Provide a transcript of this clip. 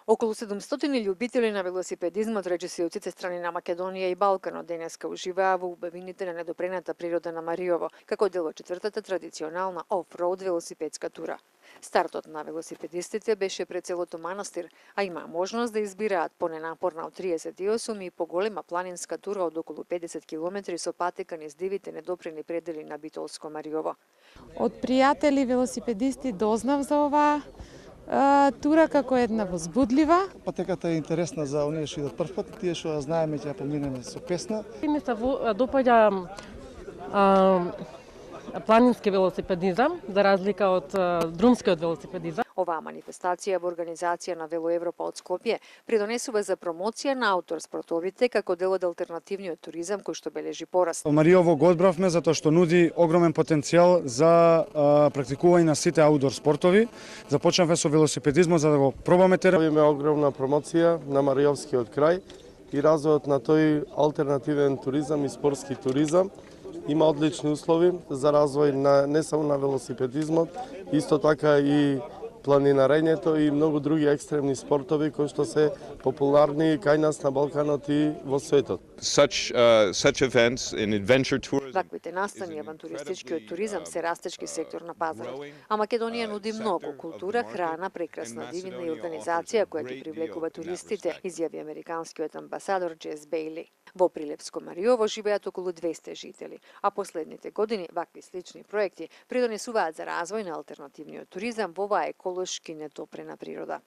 Околу 700 љубители на велосипедизмот, речиси од сите страни на Македонија и Балканот, денеска уживаа во убавините на недопрената природа на Мариово, како дел од четвртата традиционална оф-роуд велосипедска тура. Стартот на велосипедистите беше пред целото манастир, а имаа можност да избираат поненапорна од 38 и поголема планинска тура од околу 50 километри со патека низ дивите недопрени предели на битолско Мариово. Од пријатели велосипедисти дознав за оваа тура како една возбудлива. Патеката е интересна за оние што идат прв пат, тие што ја знаеме ќе ја поминеме со песна. Ми се допаѓа планински велосипедизам, за разлика од друмскиот велосипедизам. Оваа манифестација во организација на Вело Европа од Скопје придонесува за промоција на аутор-спортовите како дел од алтернативниот туризам кој што бележи пораст. Мариово го одбравме затоа што нуди огромен потенцијал за практикување на сите аутдор спортови. Започнавме со велосипедизмот за да го пробаме терен. Имаме огромна промоција на Мариовскиот крај и развојот на тој алтернативен туризам и спортски туризам. Има одлични услови за развој не само на велосипедизмот, исто така и планинарењето и многу други екстремни спортови кои што се популарни кај нас на Балканот и во светот. Ваквите настани авантуристичкиот туризам се растечки сектор на пазарот, а Македонија нуди многу култура, храна, прекрасна дивина и организација која ги привлекува туристите, изјави американскиот амбасадор Джес Бејли. Во Прилепско Мариово живеат околу 200 жители, а последните години вакви слични проекти придонесуваат за развој на алтернативниот туризам во оваа еколошки недопрена природа.